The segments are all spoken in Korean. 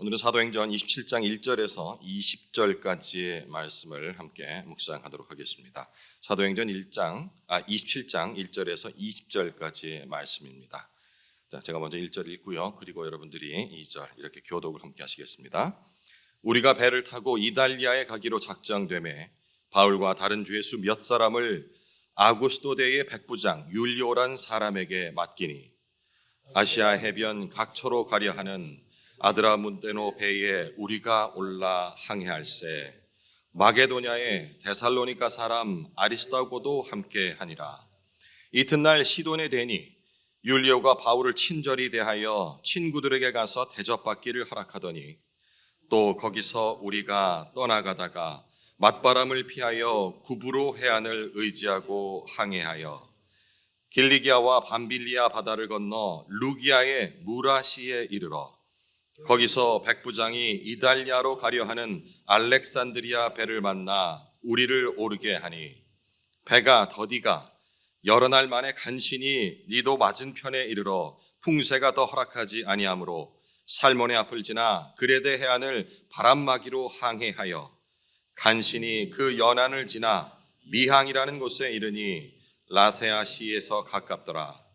오늘은 사도행전 27장 1절에서 20절까지의 말씀을 함께 묵상하도록 하겠습니다. 사도행전 27장 1절에서 20절까지의 말씀입니다. 자, 제가 먼저 1절 읽고요. 그리고 여러분들이 2절 이렇게 교독을 함께 하시겠습니다. 우리가 배를 타고 이달리아에 가기로 작정되매 바울과 다른 죄수 몇 사람을 아구스도대의 백부장 율리오란 사람에게 맡기니 아시아 해변 각처로 가려 하는 아드라문데노 배에 우리가 올라 항해할세 마게도냐의 데살로니가 사람 아리스다고도 함께 하니라. 이튿날 시돈에 되니 율리오가 바울을 친절히 대하여 친구들에게 가서 대접받기를 허락하더니 또 거기서 우리가 떠나가다가 맞바람을 피하여 구브로 해안을 의지하고 항해하여 길리기아와 밤빌리아 바다를 건너 루기아의 무라시에 이르러 거기서 백부장이 이달리아로 가려 하는 알렉산드리아 배를 만나 우리를 오르게 하니 배가 더디가 여러 날 만에 간신히 니도 맞은편에 이르러 풍세가 더 허락하지 아니하므로 살몬의 앞을 지나 그레데 해안을 바람막이로 항해하여 간신히 그 연안을 지나 미항이라는 곳에 이르니 라세아시에서 가깝더라.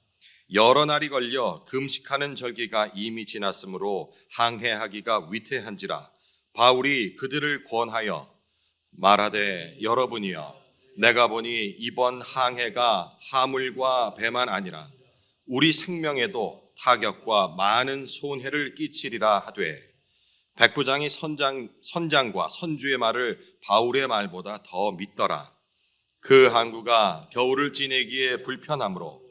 여러 날이 걸려 금식하는 절기가 이미 지났으므로 항해하기가 위태한지라 바울이 그들을 권하여 말하되 여러분이여 내가 보니 이번 항해가 하물과 배만 아니라 우리 생명에도 타격과 많은 손해를 끼치리라 하되 백부장이 선장과 선주의 말을 바울의 말보다 더 믿더라. 그 항구가 겨울을 지내기에 불편하므로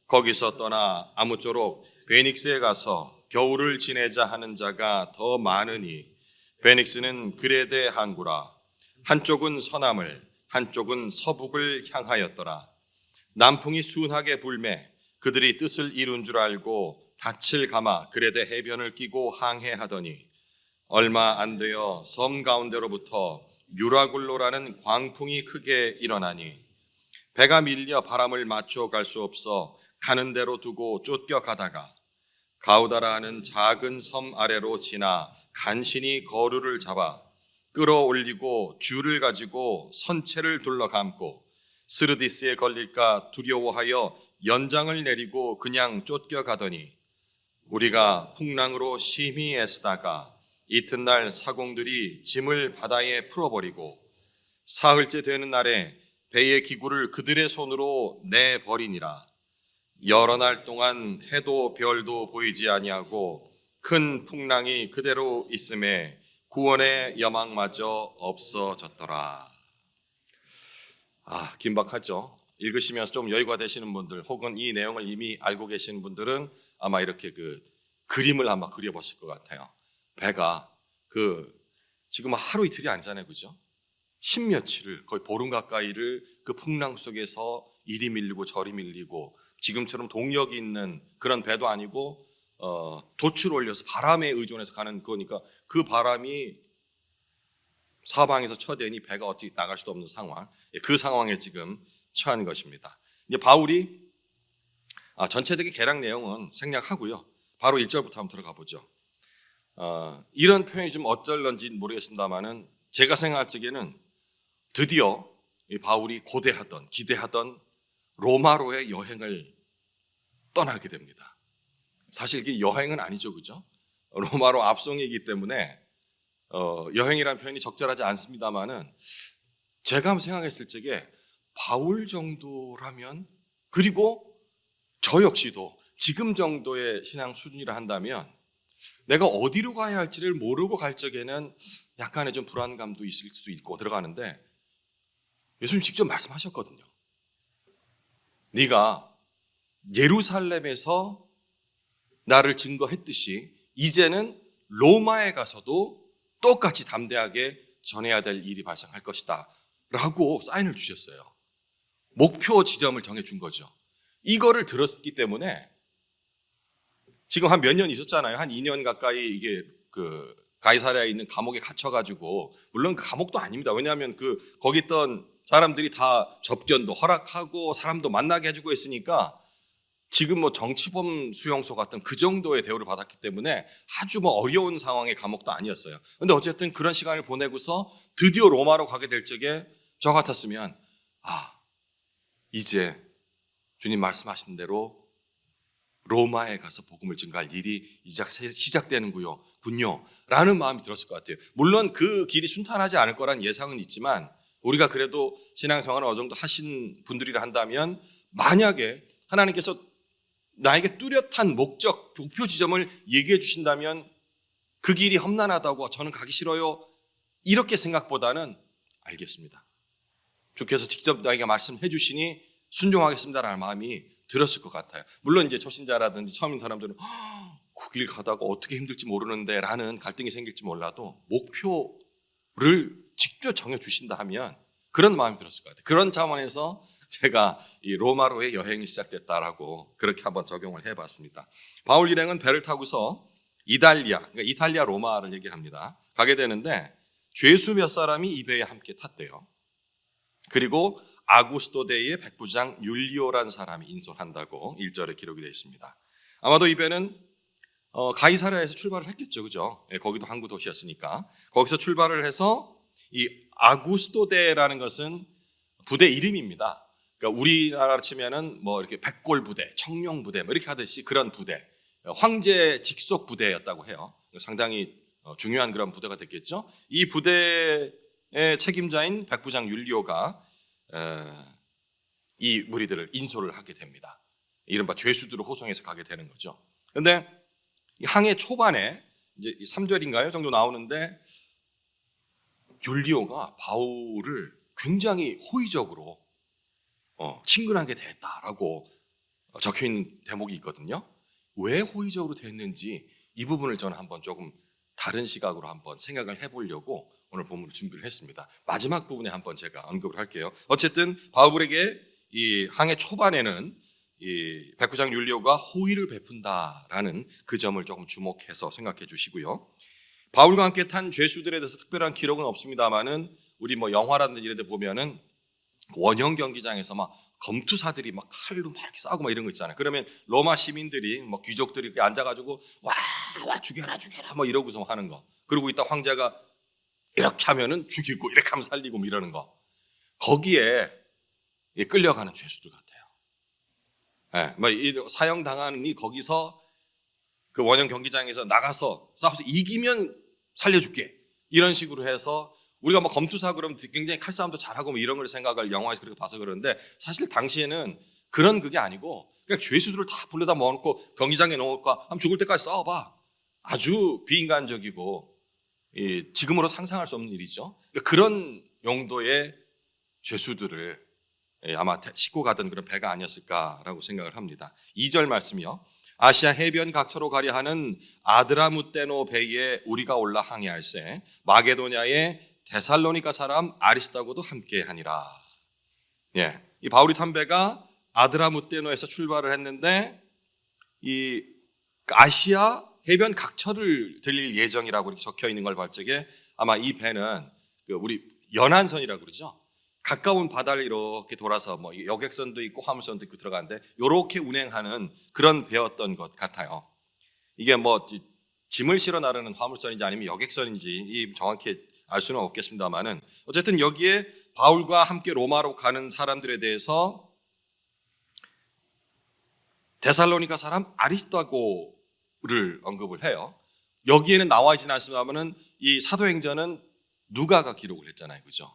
거기서 떠나 아무쪼록 베닉스에 가서 겨울을 지내자 하는 자가 더 많으니 베닉스는 그레데 항구라. 한쪽은 서남을 한쪽은 서북을 향하였더라. 남풍이 순하게 불매 그들이 뜻을 이룬 줄 알고 닻을 감아 그레데 해변을 끼고 항해하더니 얼마 안 되어 섬 가운데로부터 유라굴로라는 광풍이 크게 일어나니 배가 밀려 바람을 맞춰 갈 수 없어 가는 대로 두고 쫓겨가다가 가우다라 하는 작은 섬 아래로 지나 간신히 거루를 잡아 끌어올리고 줄을 가지고 선체를 둘러감고 스르디스에 걸릴까 두려워하여 연장을 내리고 그냥 쫓겨가더니 우리가 풍랑으로 심히 애쓰다가 이튿날 사공들이 짐을 바다에 풀어버리고 사흘째 되는 날에 배의 기구를 그들의 손으로 내버리니라. 여러 날 동안 해도 별도 보이지 아니하고 큰 풍랑이 그대로 있음에 구원의 여망마저 없어졌더라. 긴박하죠. 읽으시면서 좀 여유가 되시는 분들 혹은 이 내용을 이미 알고 계시는 분들은 아마 이렇게 그 그림을 아마 그려보실 것 같아요. 배가 지금 하루 이틀이 아니잖아요, 그죠? 십며칠을 거의 보름 가까이를 그 풍랑 속에서 이리 밀리고 저리 밀리고 지금처럼 동력이 있는 그런 배도 아니고 돛을 올려서 바람에 의존해서 가는 거니까 그 바람이 사방에서 쳐대니 배가 어찌 나갈 수도 없는 상황, 그 상황에 지금 처한 것입니다. 이제 바울이 전체적인 개량 내용은 생략하고요. 바로 1절부터 한번 들어가 보죠. 이런 표현이 좀 어떨런지 모르겠습니다만은 제가 생각할 적에는 드디어 이 바울이 고대하던 기대하던 로마로의 여행을 떠나게 됩니다. 사실 이게 여행은 아니죠, 그죠? 로마로 압송이기 때문에 여행이라는 표현이 적절하지 않습니다만은 제가 한번 생각했을 적에 바울 정도라면 그리고 저 역시도 지금 정도의 신앙 수준이라 한다면 내가 어디로 가야 할지를 모르고 갈 적에는 약간의 좀 불안감도 있을 수 있고 들어가는데 예수님 직접 말씀하셨거든요. 네가 예루살렘에서 나를 증거했듯이 이제는 로마에 가서도 똑같이 담대하게 전해야 될 일이 발생할 것이다 라고 사인을 주셨어요. 목표 지점을 정해준 거죠. 이거를 들었기 때문에 지금 한 몇 년 있었잖아요. 한 2년 가까이 이게 가이사랴에 있는 감옥에 갇혀가지고 물론 그 감옥도 아닙니다. 왜냐하면 거기 있던 사람들이 다 접견도 허락하고 사람도 만나게 해주고 했으니까 지금 뭐 정치범 수용소 같은 그 정도의 대우를 받았기 때문에 아주 뭐 어려운 상황의 감옥도 아니었어요. 근데 어쨌든 그런 시간을 보내고서 드디어 로마로 가게 될 적에 저 같았으면 이제 주님 말씀하신 대로 로마에 가서 복음을 증거할 일이 시작되는군요 라는 마음이 들었을 것 같아요. 물론 그 길이 순탄하지 않을 거란 예상은 있지만 우리가 그래도 신앙생활을 어느 정도 하신 분들이라 한다면 만약에 하나님께서 나에게 뚜렷한 목적, 목표 지점을 얘기해 주신다면 그 길이 험난하다고 저는 가기 싫어요 이렇게 생각보다는 알겠습니다. 주께서 직접 나에게 말씀해 주시니 순종하겠습니다라는 마음이 들었을 것 같아요. 물론 이제 초신자라든지 처음인 사람들은 그 길 가다가 어떻게 힘들지 모르는데 라는 갈등이 생길지 몰라도 목표를 직접 정해주신다 하면 그런 마음이 들었을 것 같아요. 그런 차원에서 제가 이 로마로의 여행이 시작됐다라고 그렇게 한번 적용을 해봤습니다. 바울 일행은 배를 타고서 이탈리아 로마를 얘기합니다. 가게 되는데 죄수 몇 사람이 이 배에 함께 탔대요. 그리고 아구스토데이의 백부장 율리오란 사람이 인솔한다고 1절에 기록이 되어 있습니다. 아마도 이 배는 가이사랴에서 출발을 했겠죠, 그죠? 예, 거기도 항구 도시였으니까 거기서 출발을 해서 이 아구스토데라는 것은 부대 이름입니다. 그러니까 우리나라로 치면은 뭐 이렇게 백골 부대, 청룡 부대 뭐 이렇게 하듯이 그런 부대, 황제 직속 부대였다고 해요. 상당히 중요한 그런 부대가 됐겠죠. 이 부대의 책임자인 백부장 율리오가 이 무리들을 인솔을 하게 됩니다. 이른바 죄수들을 호송해서 가게 되는 거죠. 그런데 항해 초반에 이제 3절인가요 정도 나오는데 율리오가 바울을 굉장히 호의적으로 친근하게 대했다라고 적혀있는 대목이 있거든요. 왜 호의적으로 대했는지 이 부분을 저는 한번 조금 다른 시각으로 한번 생각을 해보려고 오늘 본문을 준비를 했습니다. 마지막 부분에 한번 제가 언급을 할게요. 어쨌든 바울에게 이 항해 초반에는 이 백부장 율리오가 호의를 베푼다라는 그 점을 조금 주목해서 생각해 주시고요. 바울과 함께 탄 죄수들에 대해서 특별한 기록은 없습니다만은 우리 뭐 영화라든지 이런 데 보면은 원형 경기장에서 막 검투사들이 막 칼로 막 이렇게 싸우고 막 이런 거 있잖아요. 그러면 로마 시민들이 뭐 귀족들이 이렇게 앉아가지고 와 죽여라 뭐 이러고서 하는 거. 그리고 이따 황제가 이렇게 하면은 죽이고 이렇게 하면 살리고 뭐 이러는 거. 거기에 끌려가는 죄수들 같아요. 예, 뭐 사형 당하는 이 거기서 그 원형 경기장에서 나가서 싸워서 이기면 살려줄게 이런 식으로 해서 우리가 뭐 검투사 그러면 굉장히 칼싸움도 잘하고 뭐 이런 걸 생각을 영화에서 그렇게 봐서 그러는데 사실 당시에는 그런 그게 아니고 그냥 죄수들을 다 불러다 모아놓고 경기장에 놓을까 한번 죽을 때까지 싸워봐. 아주 비인간적이고 지금으로 상상할 수 없는 일이죠. 그러니까 그런 용도의 죄수들을 아마 싣고 가던 그런 배가 아니었을까라고 생각을 합니다. 2절 말씀이요. 아시아 해변 각처로 가려 하는 아드라무테노 배에 우리가 올라 항해할세 마게도냐의 데살로니가 사람 아리스다고도 함께 하니라. 예, 이 바울이 탄 배가 아드라무테노에서 출발을 했는데 이 아시아 해변 각처를 들릴 예정이라고 이렇게 적혀 있는 걸 볼 적에 아마 이 배는 우리 연안선이라고 그러죠. 가까운 바다를 이렇게 돌아서 뭐 여객선도 있고 화물선도 있고 들어가는데 이렇게 운행하는 그런 배였던 것 같아요. 이게 뭐 짐을 실어 나르는 화물선인지 아니면 여객선인지 정확히 알 수는 없겠습니다만은 어쨌든 여기에 바울과 함께 로마로 가는 사람들에 대해서 데살로니가 사람 아리스다고를 언급을 해요. 여기에는 나와 있지는 않습니다만은 이 사도행전은 누가가 기록을 했잖아요, 그죠?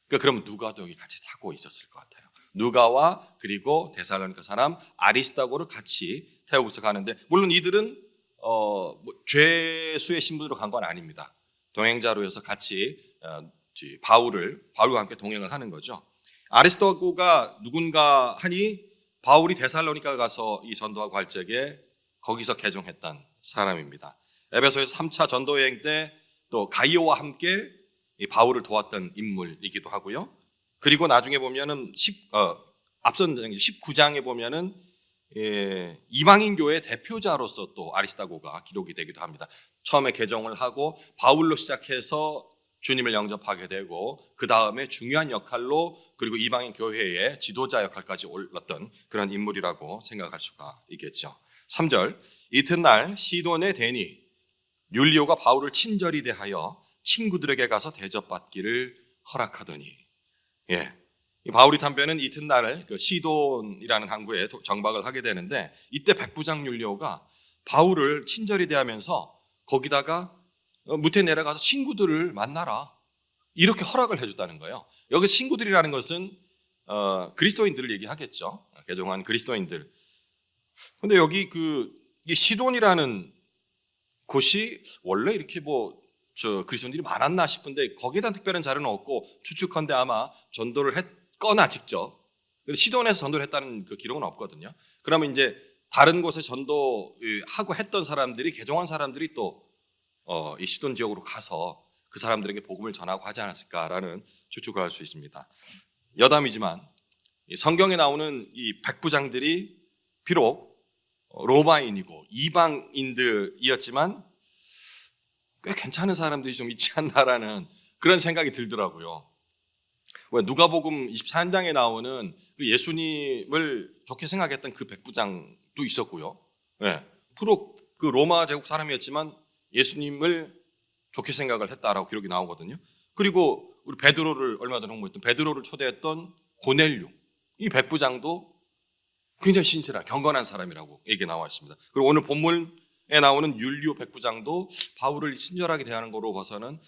그러니까 그러면 누가도 여기 같이 타고 있었을 것 같아요. 누가와 그리고 데살로니가 사람 아리스다고를 같이 태우고서 가는데 물론 이들은 뭐 죄수의 신분으로 간 건 아닙니다. 동행자로 해서 같이 바울과 함께 동행을 하는 거죠. 아리스다고가 누군가 하니 바울이 데살로니가 가서 이 전도하고 할 적에 거기서 개종했던 사람입니다. 에베소에서 3차 전도 여행 때 또 가이오와 함께 이 바울을 도왔던 인물이기도 하고요. 그리고 나중에 보면은 앞선 19장에 보면은 이방인 교회 대표자로서 또 아리스다고가 기록이 되기도 합니다. 처음에 개종을 하고 바울로 시작해서 주님을 영접하게 되고 그 다음에 중요한 역할로 그리고 이방인 교회의 지도자 역할까지 올랐던 그런 인물이라고 생각할 수가 있겠죠. 3절, 이튿날 시돈의 대니 율리오가 바울을 친절히 대하여 친구들에게 가서 대접받기를 허락하더니, 이 바울이 담배는 이튿날 그 시돈이라는 항구에 정박을 하게 되는데, 이때 백부장 율리오가 바울을 친절히 대하면서 거기다가 무태 내려가서 친구들을 만나라, 이렇게 허락을 해줬다는 거예요. 여기 친구들이라는 것은 그리스도인들을 얘기하겠죠. 개종한 그리스도인들. 근데 여기 이 시돈이라는 곳이 원래 이렇게 그리스도인들이 많았나 싶은데 거기에 대한 특별한 자료는 없고, 추측컨대 아마 전도를 했거나 직접 시돈에서 전도를 했다는 그 기록은 없거든요. 그러면 이제 다른 곳에 전도하고 했던 사람들이, 개종한 사람들이 또 이 시돈 지역으로 가서 그 사람들에게 복음을 전하고 하지 않았을까라는 추측을 할 수 있습니다. 여담이지만 성경에 나오는 이 백부장들이 비록 로마인이고 이방인들이었지만 꽤 괜찮은 사람들이 좀 있지 않나라는 그런 생각이 들더라고요. 왜 누가복음 23장에 나오는 그 예수님을 좋게 생각했던 그 백부장도 있었고요. 프로 그 로마 제국 사람이었지만 예수님을 좋게 생각을 했다라고 기록이 나오거든요. 그리고 우리 베드로를 얼마 전에 홍보했던 베드로를 초대했던 고넬료, 이 백부장도 굉장히 신실한 경건한 사람이라고 얘기 나와 있습니다. 그리고 오늘 본문에 나오는 율리오 백부장도 바울을 친절하게 대하는 거로 봐서는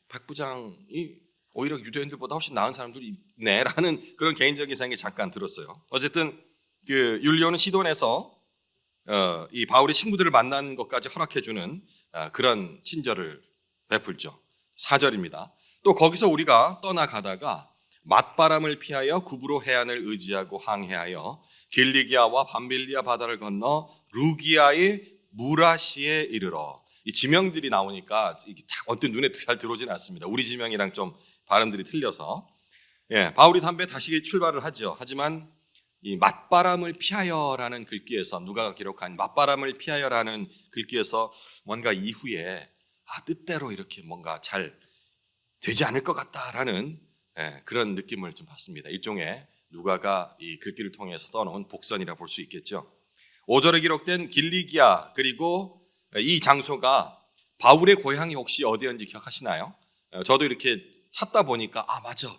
백부장이 오히려 유대인들보다 훨씬 나은 사람들이 있네라는 그런 개인적인 생각이 잠깐 들었어요. 어쨌든 그 율리오는 시돈에서 이 바울의 친구들을 만난 것까지 허락해주는 그런 친절을 베풀죠. 4절입니다. 또 거기서 우리가 떠나가다가 맞바람을 피하여 구브로 해안을 의지하고 항해하여 길리기아와 밤빌리아 바다를 건너 루기아의 무라시에 이르러. 이 지명들이 나오니까 어떤 눈에 잘 들어오지는 않습니다. 우리 지명이랑 좀 발음들이 틀려서. 바울이 담배 다시 출발을 하죠. 하지만 이 맞바람을 피하여라는 글귀에서, 누가가 기록한 맞바람을 피하여라는 글귀에서 뭔가 이후에 뜻대로 이렇게 뭔가 잘 되지 않을 것 같다라는 그런 느낌을 좀 받습니다. 일종의 누가가 이 글귀를 통해서 써놓은 복선이라 볼 수 있겠죠. 5절에 기록된 길리기아, 그리고 이 장소가 바울의 고향이 혹시 어디였는지 기억하시나요? 저도 이렇게 찾다 보니까 맞아,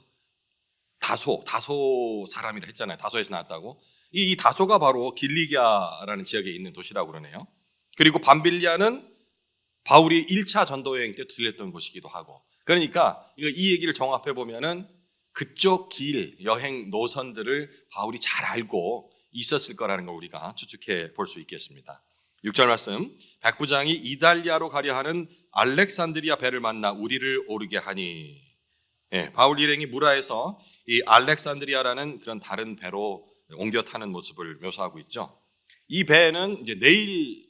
다소 사람이라 했잖아요. 다소에서 나왔다고. 이 다소가 바로 길리기아라는 지역에 있는 도시라고 그러네요. 그리고 밤빌리아는 바울이 1차 전도 여행 때 들렸던 곳이기도 하고, 그러니까 이 얘기를 정합해 보면은 그쪽 길 여행 노선들을 바울이 잘 알고 있었을 거라는 걸 우리가 추측해 볼 수 있겠습니다. 6절 말씀, 백부장이 이달리아로 가려 하는 알렉산드리아 배를 만나 우리를 오르게 하니. 바울 일행이 무라에서 이 알렉산드리아라는 그런 다른 배로 옮겨 타는 모습을 묘사하고 있죠. 이 배는 이제 내일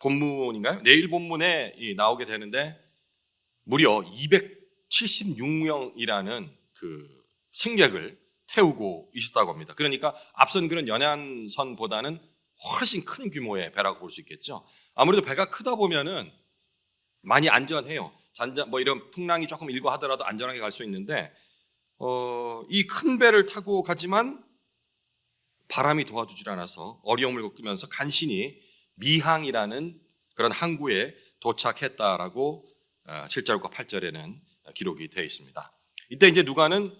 본문인가요? 내일 본문에 나오게 되는데 무려 276명이라는 그 승객을 태우고 있었다고 합니다. 그러니까 앞선 그런 연안선보다는 훨씬 큰 규모의 배라고 볼 수 있겠죠. 아무래도 배가 크다 보면은 많이 안전해요. 이런 풍랑이 조금 일고 하더라도 안전하게 갈 수 있는데 이 큰 배를 타고 가지만 바람이 도와주질 않아서 어려움을 겪으면서 간신히 미항이라는 그런 항구에 도착했다라고 7절과 8절에는 기록이 되어 있습니다. 이때 이제 누가는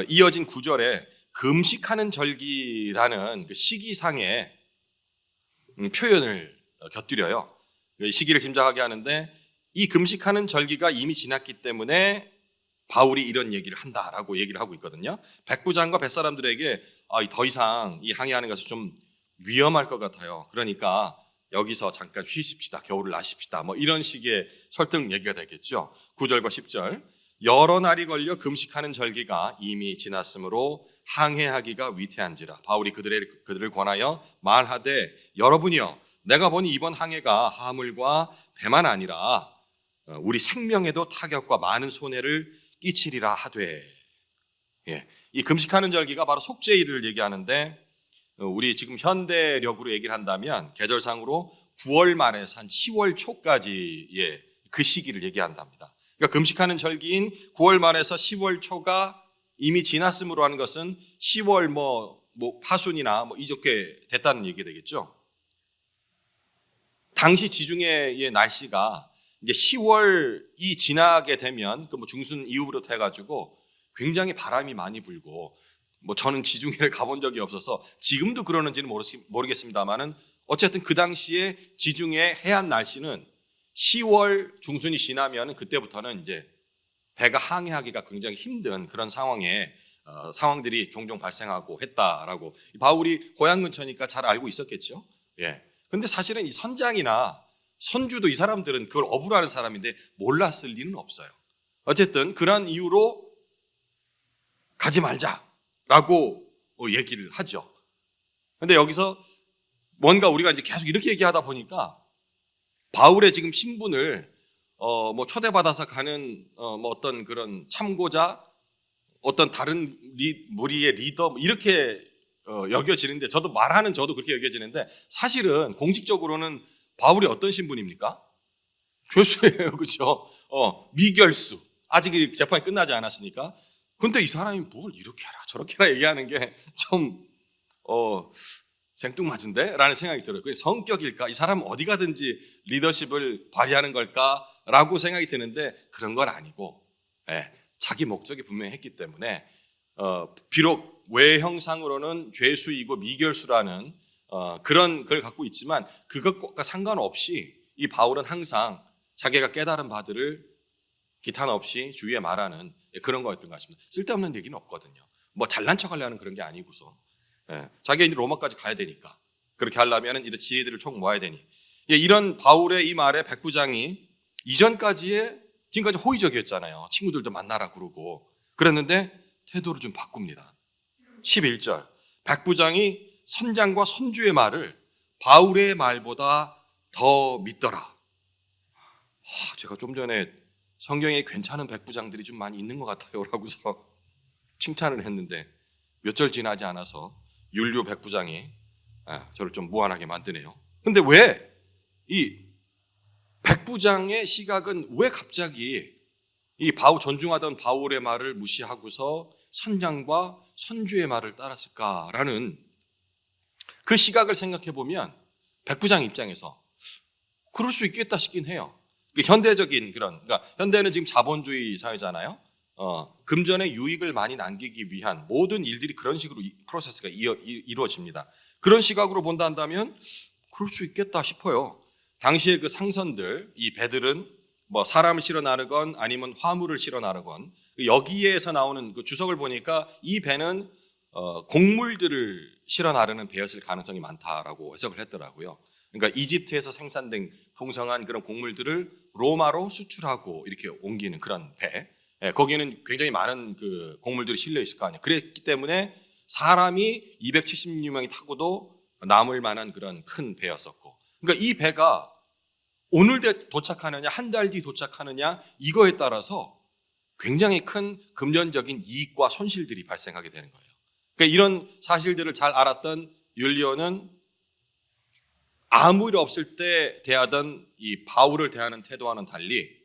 이어진 9절에 금식하는 절기라는 그 시기상의 표현을 곁들여요. 시기를 짐작하게 하는데, 이 금식하는 절기가 이미 지났기 때문에 바울이 이런 얘기를 한다라고 얘기를 하고 있거든요. 백부장과 뱃사람들에게 더 이상 이 항해하는 것은 좀 위험할 것 같아요. 그러니까 여기서 잠깐 쉬십시다. 겨울을 나십시다. 이런 식의 설득 얘기가 되겠죠. 9절과 10절. 여러 날이 걸려 금식하는 절기가 이미 지났으므로 항해하기가 위태한지라. 바울이 그들을 권하여 말하되, 여러분이여, 내가 보니 이번 항해가 화물과 배만 아니라 우리 생명에도 타격과 많은 손해를 끼치리라 하되. 이 금식하는 절기가 바로 속죄일을 얘기하는데, 우리 지금 현대력으로 얘기를 한다면 계절상으로 9월 말에서 한 10월 초까지의 그 시기를 얘기한답니다. 그러니까 금식하는 절기인 9월 말에서 10월 초가 이미 지났음으로 하는 것은 10월 파순이나 이렇게 됐다는 얘기 되겠죠. 당시 지중해의 날씨가 이제 10월이 지나게 되면 그 중순 이후부터 해가지고 굉장히 바람이 많이 불고 저는 지중해를 가본 적이 없어서 지금도 그러는지는 모르겠습니다만은 어쨌든 그 당시에 지중해 해안 날씨는 10월 중순이 지나면 그때부터는 이제 배가 항해하기가 굉장히 힘든 그런 상황들이 종종 발생하고 했다라고 바울이 고향 근처니까 잘 알고 있었겠죠. 예. 근데 사실은 이 선장이나 선주도 이 사람들은 그걸 업으로 하는 사람인데 몰랐을 리는 없어요. 어쨌든 그런 이유로 가지 말자라고 얘기를 하죠. 근데 여기서 뭔가 우리가 이제 계속 이렇게 얘기하다 보니까 바울의 지금 신분을 초대받아서 가는 어떤 그런 참고자, 어떤 다른 무리의 리더 이렇게 여겨지는데 저도 그렇게 여겨지는데 사실은 공식적으로는 바울이 어떤 신분입니까? 죄수예요, 그렇죠? 미결수. 아직 재판이 끝나지 않았으니까. 근데 이 사람이 뭘 이렇게 해라 저렇게 해라 얘기하는 게 좀 생뚱맞은데? 라는 생각이 들어요. 그게 성격일까? 이 사람은 어디 가든지 리더십을 발휘하는 걸까? 라고 생각이 드는데 그런 건 아니고 자기 목적이 분명히 했기 때문에 비록 외형상으로는 죄수이고 미결수라는 그런 걸 갖고 있지만 그것과 상관없이 이 바울은 항상 자기가 깨달은 바들을 기탄 없이 주위에 말하는 그런 거였던 것 같습니다. 쓸데없는 얘기는 없거든요. 잘난 척하려는 그런 게 아니고서 자기가 이제 로마까지 가야 되니까 그렇게 하려면 이런 지혜들을 총 모아야 되니 이런 바울의 이 말에 백부장이 지금까지 호의적이었잖아요. 친구들도 만나라 그러고 그랬는데 태도를 좀 바꿉니다. 11절 백부장이 선장과 선주의 말을 바울의 말보다 더 믿더라. 제가 좀 전에 성경에 괜찮은 백부장들이 좀 많이 있는 것 같아요 라고서 칭찬을 했는데 몇 절 지나지 않아서 율리오 백부장이 저를 좀 무안하게 만드네요. 근데 왜 이 백부장의 시각은 왜 갑자기 이 존중하던 바울의 말을 무시하고서 선장과 선주의 말을 따랐을까라는 그 시각을 생각해 보면 백부장 입장에서 그럴 수 있겠다 싶긴 해요. 현대적인 그러니까 현대는 지금 자본주의 사회잖아요. 금전의 유익을 많이 남기기 위한 모든 일들이 그런 식으로 프로세스가 이루어집니다. 그런 시각으로 본다면 그럴 수 있겠다 싶어요. 당시에 그 상선들, 이 배들은 사람을 실어 나르건 아니면 화물을 실어 나르건 여기에서 나오는 그 주석을 보니까 이 배는 곡물들을 실어 나르는 배였을 가능성이 많다라고 해석을 했더라고요. 그러니까 이집트에서 생산된 풍성한 그런 곡물들을 로마로 수출하고 이렇게 옮기는 그런 배. 거기는 굉장히 많은 그 곡물들이 실려 있을 거 아니에요. 그랬기 때문에 사람이 276명이 타고도 남을 만한 그런 큰 배였었고. 그러니까 이 배가 오늘 도착하느냐, 한 달 뒤 도착하느냐 이거에 따라서 굉장히 큰 금전적인 이익과 손실들이 발생하게 되는 거예요. 그러니까 이런 사실들을 잘 알았던 율리오는 아무 일 없을 때 대하던 이 바울을 대하는 태도와는 달리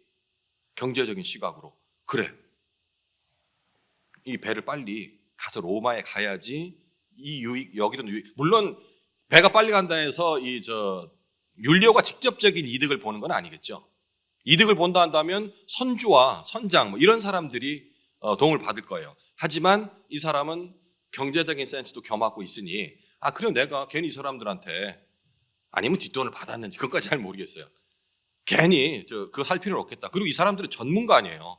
경제적인 시각으로 그래 이 배를 빨리 가서 로마에 가야지 이 유익 여기는 유익 물론 배가 빨리 간다 해서 율리오가 직접적인 이득을 보는 건 아니겠죠. 이득을 본다 한다면 선주와 선장 이런 사람들이 도움을 받을 거예요. 하지만 이 사람은 경제적인 센스도 겸하고 있으니 그럼 내가 괜히 이 사람들한테 아니면 뒷돈을 받았는지 그것까지 잘 모르겠어요. 괜히 그거 살 필요는 없겠다. 그리고 이 사람들은 전문가 아니에요.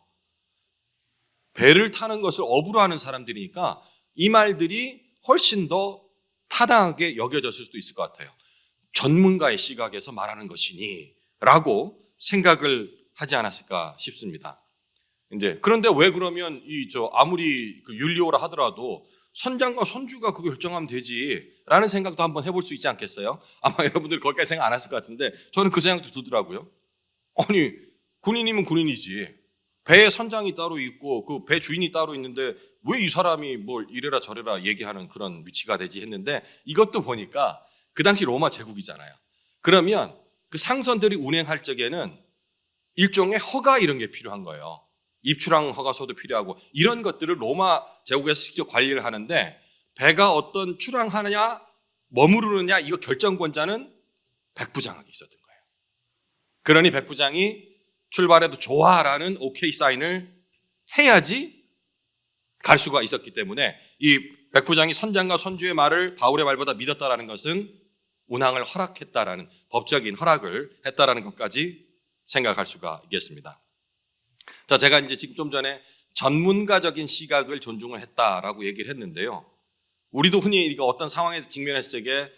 배를 타는 것을 업으로 하는 사람들이니까 이 말들이 훨씬 더 타당하게 여겨졌을 수도 있을 것 같아요. 전문가의 시각에서 말하는 것이니 라고 생각을 하지 않았을까 싶습니다. 그런데 왜 그러면 아무리 율리오라 하더라도 선장과 선주가 그거 결정하면 되지라는 생각도 한번 해볼 수 있지 않겠어요? 아마 여러분들 거기까지 생각 안 했을 것 같은데 저는 그 생각도 들더라고요. 아니 군인이면 군인이지 배에 선장이 따로 있고 그 배 주인이 따로 있는데 왜 이 사람이 뭘 이래라 저래라 얘기하는 그런 위치가 되지 했는데 이것도 보니까 그 당시 로마 제국이잖아요. 그러면 그 상선들이 운행할 적에는 일종의 허가 이런 게 필요한 거예요. 입출항 허가서도 필요하고 이런 것들을 로마 제국에서 직접 관리를 하는데 배가 어떤 출항하느냐 머무르느냐 이거 결정권자는 백부장에게 있었던 거예요. 그러니 백부장이 출발해도 좋아라는 오케이 사인을 해야지 갈 수가 있었기 때문에 이 백부장이 선장과 선주의 말을 바울의 말보다 믿었다라는 것은 운항을 허락했다라는 법적인 허락을 했다라는 것까지 생각할 수가 있겠습니다. 자, 제가 이제 지금 좀 전에 전문가적인 시각을 존중을 했다라고 얘기를 했는데요. 우리도 흔히 어떤 상황에 직면했을 때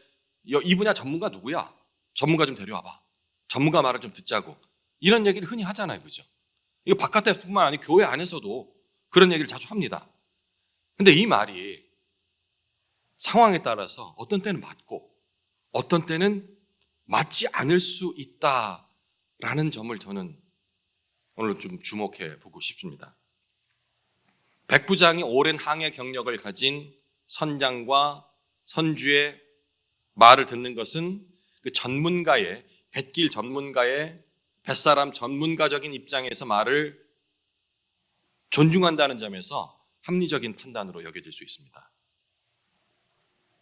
이 분야 전문가 누구야? 전문가 좀 데려와봐. 전문가 말을 좀 듣자고. 이런 얘기를 흔히 하잖아요. 그죠? 이거 바깥에뿐만 아니라 교회 안에서도 그런 얘기를 자주 합니다. 근데 이 말이 상황에 따라서 어떤 때는 맞고 어떤 때는 맞지 않을 수 있다라는 점을 저는 오늘 좀 주목해 보고 싶습니다. 백부장이 오랜 항해 경력을 가진 선장과 선주의 말을 듣는 것은 그 전문가의 뱃길 전문가의 뱃사람 전문가적인 입장에서 말을 존중한다는 점에서 합리적인 판단으로 여겨질 수 있습니다.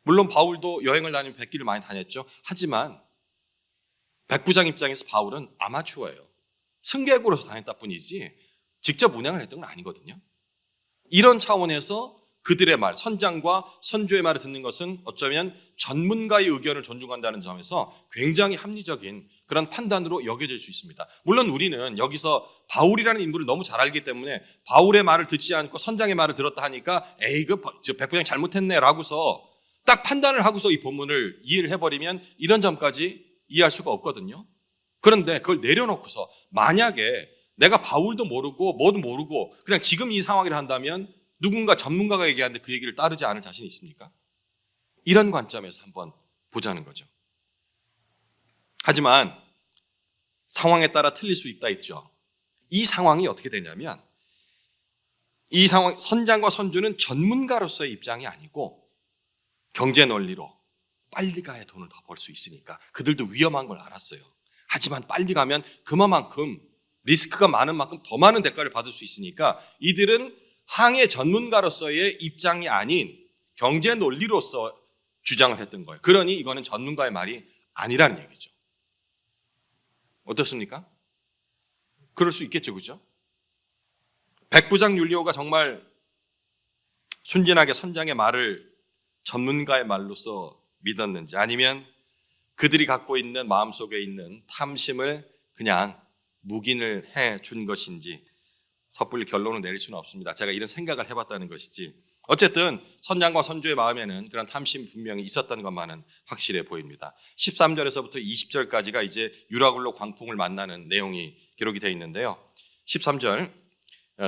물론 바울도 여행을 다니면 뱃길을 많이 다녔죠. 하지만 백부장 입장에서 바울은 아마추어예요. 승객으로서 다녔다 뿐이지 직접 운행을 했던 건 아니거든요. 이런 차원에서 그들의 말, 선장과 선주의 말을 듣는 것은 어쩌면 전문가의 의견을 존중한다는 점에서 굉장히 합리적인 그런 판단으로 여겨질 수 있습니다. 물론 우리는 여기서 바울이라는 인물을 너무 잘 알기 때문에 바울의 말을 듣지 않고 선장의 말을 들었다 하니까 에이 그 백부장이 잘못했네 라고서 딱 판단을 하고서 이 본문을 이해를 해버리면 이런 점까지 이해할 수가 없거든요. 그런데 그걸 내려놓고서 만약에 내가 바울도 모르고 뭐도 모르고 그냥 지금 이 상황이라 한다면 누군가 전문가가 얘기하는데 그 얘기를 따르지 않을 자신이 있습니까? 이런 관점에서 한번 보자는 거죠. 하지만 상황에 따라 틀릴 수 있다 있죠. 이 상황이 어떻게 되냐면 이 상황 선장과 선주는 전문가로서의 입장이 아니고 경제 논리로 빨리 가야 돈을 더 벌 수 있으니까 그들도 위험한 걸 알았어요. 하지만 빨리 가면 그만큼 리스크가 많은 만큼 더 많은 대가를 받을 수 있으니까 이들은 항해 전문가로서의 입장이 아닌 경제 논리로서 주장을 했던 거예요. 그러니 이거는 전문가의 말이 아니라는 얘기죠. 어떻습니까? 그럴 수 있겠죠, 그죠? 백부장 율리오가 정말 순진하게 선장의 말을 전문가의 말로서 믿었는지 아니면 그들이 갖고 있는 마음속에 있는 탐심을 그냥 묵인을 해 준 것인지 섣불리 결론을 내릴 수는 없습니다. 제가 이런 생각을 해봤다는 것이지 어쨌든 선장과 선주의 마음에는 그런 탐심이 분명히 있었던 것만은 확실해 보입니다. 13절에서부터 20절까지가 이제 유라굴로 광풍을 만나는 내용이 기록이 되어 있는데요. 13절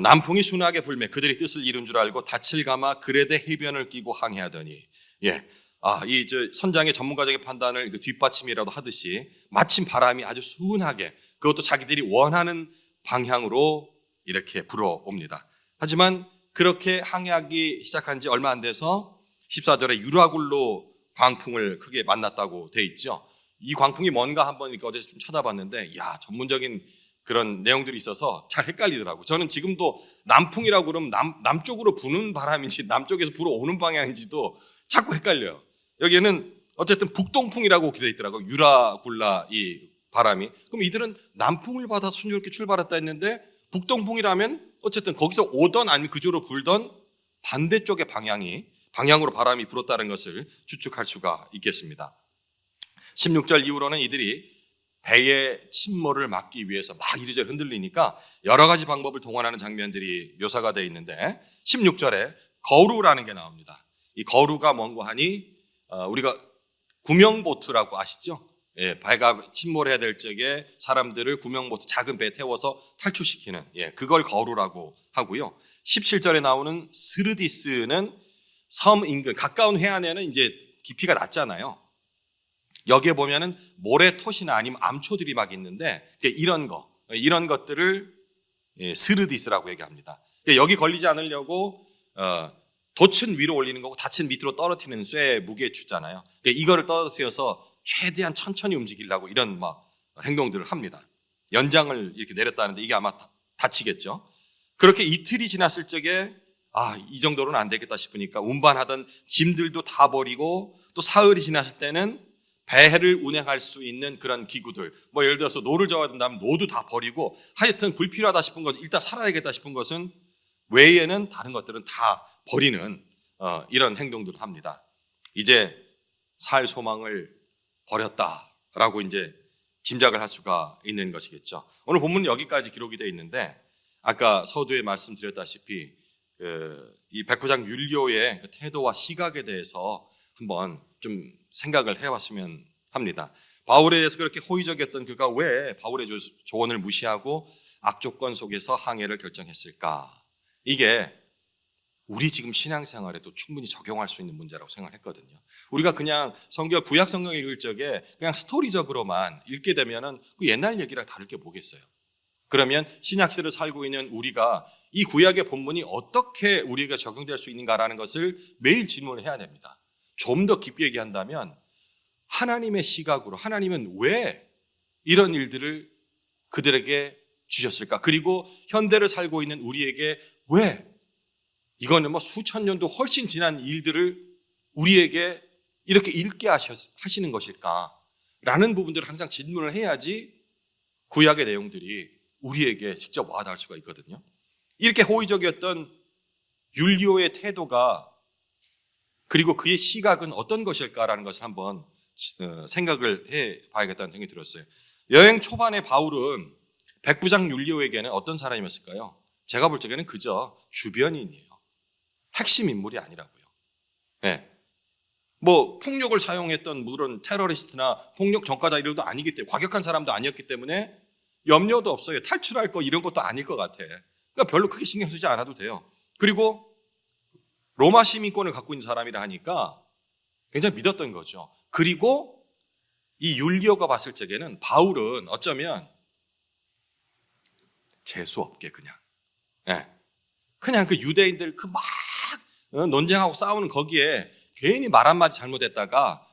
남풍이 순하게 불매 그들이 뜻을 이룬 줄 알고 닻을 감아 그레데 해변을 끼고 항해하더니 이 선장의 전문가적인 판단을 뒷받침이라도 하듯이 마침 바람이 아주 순하게 그것도 자기들이 원하는 방향으로 이렇게 불어옵니다. 하지만 그렇게 항해하기 시작한 지 얼마 안 돼서 14절에 유라굴로 광풍을 크게 만났다고 돼 있죠. 이 광풍이 뭔가 한번 이렇게 어제 좀 찾아봤는데 전문적인 그런 내용들이 있어서 잘 헷갈리더라고요. 저는 지금도 남풍이라고 그러면 남쪽으로 부는 바람인지 남쪽에서 불어오는 방향인지도 자꾸 헷갈려요. 여기에는 어쨌든 북동풍이라고 되어 있더라고요. 유라굴라 이 바람이. 그럼 이들은 남풍을 받아 순조롭게 출발했다 했는데 북동풍이라면 어쨌든 거기서 오던 아니면 그쪽으로 불던 반대쪽의 방향으로 바람이 불었다는 것을 추측할 수가 있겠습니다. 16절 이후로는 이들이 배의 침몰을 막기 위해서 막 이리저리 흔들리니까 여러 가지 방법을 동원하는 장면들이 묘사가 되어 있는데 16절에 거루라는 게 나옵니다. 이 거루가 뭔고 하니 우리가 구명보트라고 아시죠? 배가 침몰해야 될 적에 사람들을 구명보트 작은 배에 태워서 탈출시키는 그걸 거루라고 하고요. 17절에 나오는 스르디스는 섬 인근 가까운 해안에는 이제 깊이가 낮잖아요. 여기에 보면은 모래톳이나 아니면 암초들이 막 있는데 이런 것들을 스르디스라고 얘기합니다. 여기 걸리지 않으려고 돛은 위로 올리는 거고 닻은 밑으로 떨어뜨리는 쇠 무게 주잖아요. 이거를 떨어뜨려서 최대한 천천히 움직이려고 이런 행동들을 합니다. 연장을 이렇게 내렸다는데 이게 아마 다치겠죠. 그렇게 이틀이 지났을 적에 이 정도로는 안 되겠다 싶으니까 운반하던 짐들도 다 버리고 또 사흘이 지났을 때는 배를 운행할 수 있는 그런 기구들, 뭐 예를 들어서 노를 저어야 된다면 노도 다 버리고 하여튼 불필요하다 싶은 것, 일단 살아야겠다 싶은 것은 외에는 다른 것들은 다 버리는 이런 행동들을 합니다. 이제 살 소망을 버렸다라고 이제 짐작을 할 수가 있는 것이겠죠. 오늘 본문은 여기까지 기록이 되어 있는데 아까 서두에 말씀드렸다시피 이 백부장 율료의 그 태도와 시각에 대해서 한번 좀 생각을 해봤으면 합니다. 바울에 대해서 그렇게 호의적이었던 그가 왜 바울의 조언을 무시하고 악조건 속에서 항해를 결정했을까? 이게 우리 지금 신앙생활에도 충분히 적용할 수 있는 문제라고 생각했거든요. 우리가 그냥 성경, 구약 성경 읽을 적에 그냥 스토리적으로만 읽게 되면은 그 옛날 얘기랑 다를 게 뭐겠어요? 그러면 신약시대를 살고 있는 우리가 이 구약의 본문이 어떻게 우리에게 적용될 수 있는가라는 것을 매일 질문을 해야 됩니다. 좀 더 깊이 얘기한다면 하나님의 시각으로 하나님은 왜 이런 일들을 그들에게 주셨을까? 그리고 현대를 살고 있는 우리에게 왜 이거는 뭐 수천 년도 훨씬 지난 일들을 우리에게 이렇게 읽게 하시는 것일까? 라는 부분들을 항상 질문을 해야지 구약의 내용들이 우리에게 직접 와닿을 수가 있거든요. 이렇게 호의적이었던 율리오의 태도가 그리고 그의 시각은 어떤 것일까라는 것을 한번 생각을 해봐야겠다는 생각이 들었어요. 여행 초반에 바울은 백부장 율리오에게는 어떤 사람이었을까요? 제가 볼 적에는 그저 주변인이에요. 핵심 인물이 아니라고요. 네. 뭐 폭력을 사용했던 물론 테러리스트나 폭력 전과자 이런 것도 아니기 때문에 과격한 사람도 아니었기 때문에 염려도 없어요. 탈출할 거 이런 것도 아닐 것 같아. 그러니까 별로 크게 신경 쓰지 않아도 돼요. 그리고 로마 시민권을 갖고 있는 사람이라 하니까 굉장히 믿었던 거죠. 그리고 이 율리오가 봤을 적에는 바울은 어쩌면 재수없게 그냥 그 유대인들 그 막 논쟁하고 싸우는 거기에 괜히 말 한마디 잘못했다가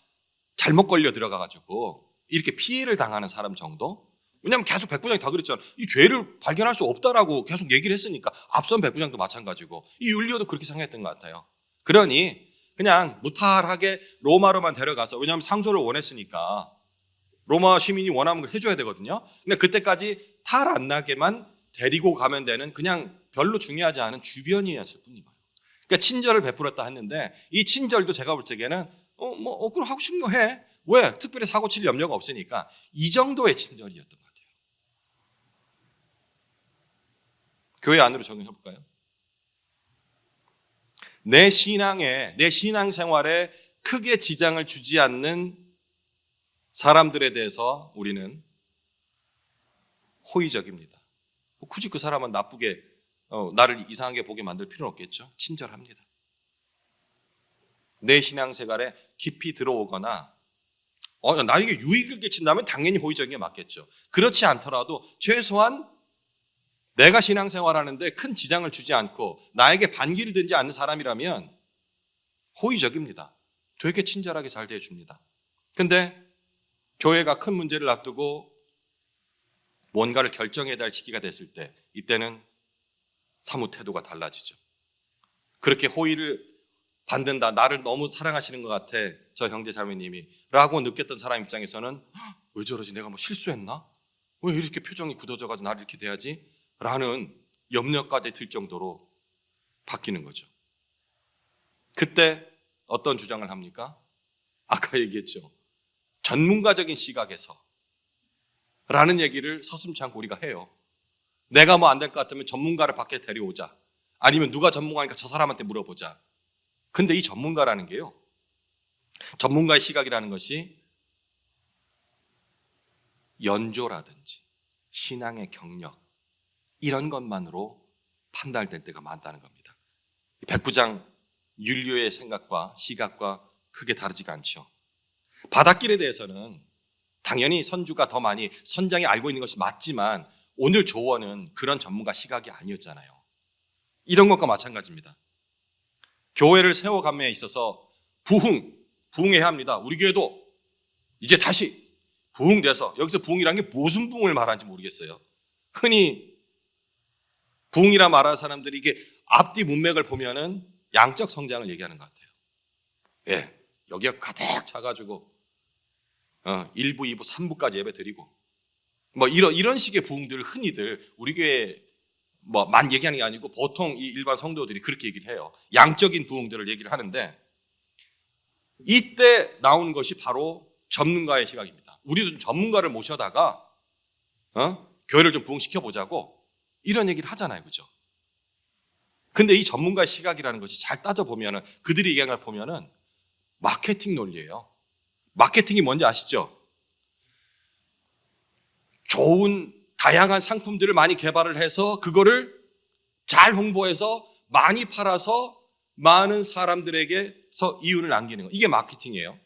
잘못 걸려 들어가가지고 이렇게 피해를 당하는 사람 정도? 왜냐하면 계속 백부장이 다 그랬잖아. 이 죄를 발견할 수 없다라고 계속 얘기를 했으니까 앞선 백부장도 마찬가지고 이 율리오도 그렇게 생각했던 것 같아요. 그러니 그냥 무탈하게 로마로만 데려가서 왜냐하면 상소를 원했으니까 로마 시민이 원하는 걸 해줘야 되거든요. 근데 그때까지 탈 안 나게만 데리고 가면 되는 그냥 별로 중요하지 않은 주변이었을 뿐인 거예요. 그러니까 친절을 베풀었다 했는데 이 친절도 제가 볼 적에는 그럼 하고 싶은 거 해. 왜? 특별히 사고 칠 염려가 없으니까 이 정도의 친절이었던 것 같아요. 교회 안으로 적용해 볼까요? 내 신앙생활에 크게 지장을 주지 않는 사람들에 대해서 우리는 호의적입니다. 굳이 그 사람은 나쁘게 나를 이상하게 보게 만들 필요는 없겠죠. 친절합니다. 내 신앙생활에 깊이 들어오거나 나에게 유익을 끼친다면 당연히 호의적인 게 맞겠죠. 그렇지 않더라도 최소한 내가 신앙생활하는데 큰 지장을 주지 않고 나에게 반기를 들지 않는 사람이라면 호의적입니다. 되게 친절하게 잘 대해줍니다. 근데 교회가 큰 문제를 앞두고 뭔가를 결정해야 할 시기가 됐을 때 이때는 사뭇 태도가 달라지죠. 그렇게 호의를 받는다. 나를 너무 사랑하시는 것 같아. 저 형제 자매님이 라고 느꼈던 사람 입장에서는 왜 저러지? 내가 뭐 실수했나? 왜 이렇게 표정이 굳어져가지고 나를 이렇게 대하지? 라는 염려까지 들 정도로 바뀌는 거죠. 그때 어떤 주장을 합니까? 아까 얘기했죠. 전문가적인 시각에서 라는 얘기를 서슴지 않고 우리가 해요. 내가 뭐 안 될 것 같으면 전문가를 밖에 데려오자. 아니면 누가 전문가니까 저 사람한테 물어보자. 근데 이 전문가라는 게요. 전문가의 시각이라는 것이 연조라든지 신앙의 경력 이런 것만으로 판단될 때가 많다는 겁니다. 백부장 율리오의 생각과 시각과 크게 다르지가 않죠. 바닷길에 대해서는 당연히 선주가 더 많이 선장이 알고 있는 것이 맞지만 오늘 조언은 그런 전문가 시각이 아니었잖아요. 이런 것과 마찬가지입니다. 교회를 세워감에 있어서 부흥해야 합니다. 우리 교회도 이제 다시 부흥돼서, 여기서 부흥이라는 게 무슨 부흥을 말하는지 모르겠어요. 흔히 부흥이라 말하는 사람들이 이게 앞뒤 문맥을 보면은 양적 성장을 얘기하는 것 같아요. 예, 여기가 가득 차가지고 1부, 2부, 3부까지 예배 드리고 뭐 이런 식의 부흥들을 흔히들 우리 교회 만 얘기하는 게 아니고 보통 이 일반 성도들이 그렇게 얘기를 해요. 양적인 부흥들을 얘기를 하는데 이때 나오는 것이 바로 전문가의 시각입니다. 우리도 좀 전문가를 모셔다가 교회를 좀 부흥시켜 보자고 이런 얘기를 하잖아요, 그죠? 근데 이 전문가의 시각이라는 것이 잘 따져보면은 그들이 얘기하는 걸 보면은 마케팅 논리예요. 마케팅이 뭔지 아시죠? 좋은 다양한 상품들을 많이 개발을 해서 그거를 잘 홍보해서 많이 팔아서 많은 사람들에게서 이윤을 남기는 거. 이게 마케팅이에요.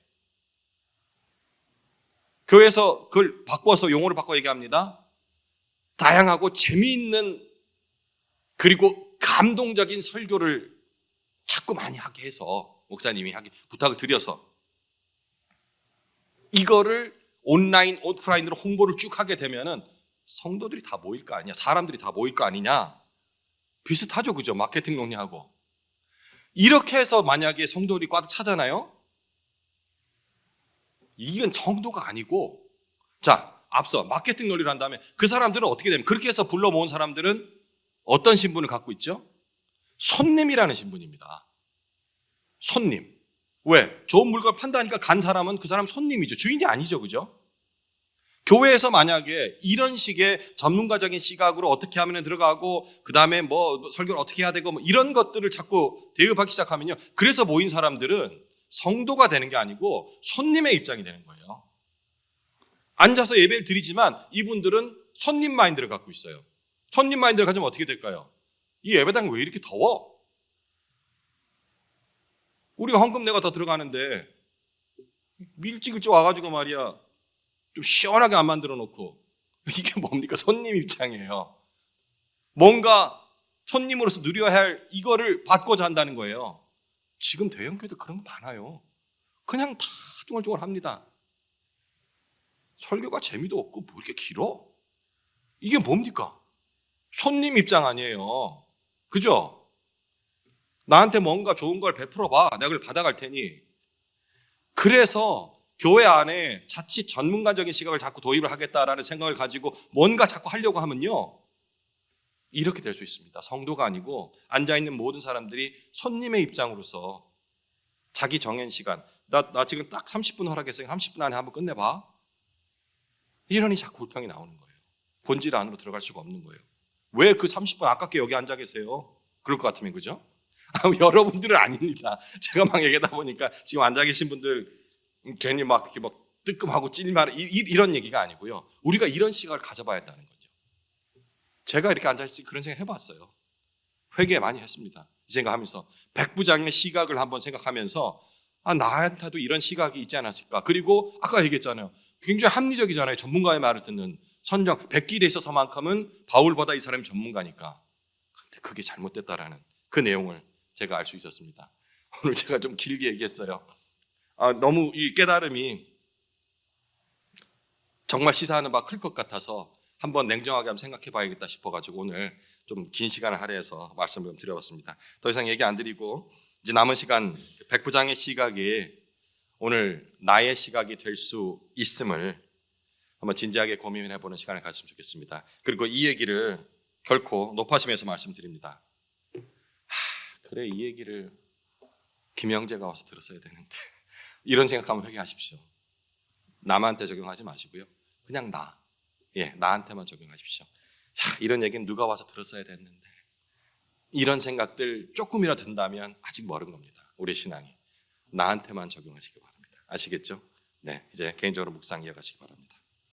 교회에서 그걸 바꿔서 용어를 바꿔 얘기합니다. 다양하고 재미있는 그리고 감동적인 설교를 자꾸 많이 하게 해서 목사님이 하기 부탁을 드려서 이거를 온라인, 오프라인으로 홍보를 쭉 하게 되면은 성도들이 다 모일 거 아니냐, 사람들이 다 모일 거 아니냐, 비슷하죠, 그죠? 마케팅 논리하고. 이렇게 해서 만약에 성도들이 꽉 차잖아요. 이건 성도가 아니고, 자, 앞서 마케팅 논리를 한 다음에 그 사람들은 어떻게 되면 그렇게 해서 불러 모은 사람들은 어떤 신분을 갖고 있죠? 손님이라는 신분입니다. 손님. 왜? 좋은 물건을 판다니까 간 사람은 그 사람 손님이죠. 주인이 아니죠, 그죠? 교회에서 만약에 이런 식의 전문가적인 시각으로 어떻게 하면 들어가고 그 다음에 뭐 설교를 어떻게 해야 되고 뭐 이런 것들을 자꾸 대입하기 시작하면요, 그래서 모인 사람들은 성도가 되는 게 아니고 손님의 입장이 되는 거예요. 앉아서 예배를 드리지만 이분들은 손님 마인드를 갖고 있어요. 손님 마인드를 가지면 어떻게 될까요? 이 예배당 왜 이렇게 더워? 우리가 헌금 내가 더 들어가는데 일찍 와가지고 말이야 좀 시원하게 안 만들어 놓고, 이게 뭡니까? 손님 입장이에요. 뭔가 손님으로서 누려야 할 이거를 받고자 한다는 거예요. 지금 대형교회도 그런 거 많아요. 그냥 다 쫑알쫑알 합니다. 설교가 재미도 없고 뭐 이렇게 길어? 이게 뭡니까? 손님 입장 아니에요. 그죠? 나한테 뭔가 좋은 걸 베풀어봐. 내가 그걸 받아갈 테니. 그래서 교회 안에 자칫 전문가적인 시각을 자꾸 도입을 하겠다라는 생각을 가지고 뭔가 자꾸 하려고 하면요, 이렇게 될 수 있습니다. 성도가 아니고 앉아있는 모든 사람들이 손님의 입장으로서 자기 정한 시간, 나 지금 딱 30분 허락했으니까 30분 안에 한번 끝내봐. 이러니 자꾸 불평이 나오는 거예요. 본질 안으로 들어갈 수가 없는 거예요. 왜 그 30분 아깝게 여기 앉아 계세요? 그럴 것 같으면, 그죠? 여러분들은 아닙니다. 제가 막 얘기하다 보니까 지금 앉아 계신 분들 괜히 막 이렇게 막 뜨끔하고 찔리면 이런 얘기가 아니고요. 우리가 이런 시각을 가져봐야 한다는 거죠. 제가 이렇게 앉아있지 그런 생각 해봤어요. 회개 많이 했습니다. 이 생각하면서 백부장의 시각을 한번 생각하면서 나한테도 이런 시각이 있지 않았을까. 그리고 아까 얘기했잖아요. 굉장히 합리적이잖아요. 전문가의 말을 듣는 선정. 백길에 있어서만큼은 바울보다 이 사람이 전문가니까. 근데 그게 잘못됐다라는 그 내용을 제가 알 수 있었습니다. 오늘 제가 좀 길게 얘기했어요. 너무 이 깨달음이 정말 시사하는 바 클 것 같아서 한번 냉정하게 한번 생각해 봐야겠다 싶어가지고 오늘 좀 긴 시간을 할애해서 말씀을 좀 드려봤습니다. 더 이상 얘기 안 드리고 이제 남은 시간 백부장의 시각이 오늘 나의 시각이 될 수 있음을 한번 진지하게 고민해 보는 시간을 가졌으면 좋겠습니다. 그리고 이 얘기를 결코 높아심에서 말씀드립니다. 그래, 이 얘기를 김영재가 와서 들었어야 되는데 이런 생각하면 회개하십시오. 남한테 적용하지 마시고요. 그냥 나한테만 적용하십시오. 이런 얘기는 누가 와서 들었어야 됐는데, 이런 생각들 조금이라도 든다면 아직 멀은 겁니다. 우리 신앙이. 나한테만 적용하시기 바랍니다. 아시겠죠? 네, 이제 개인적으로 묵상 이어가시기 바랍니다.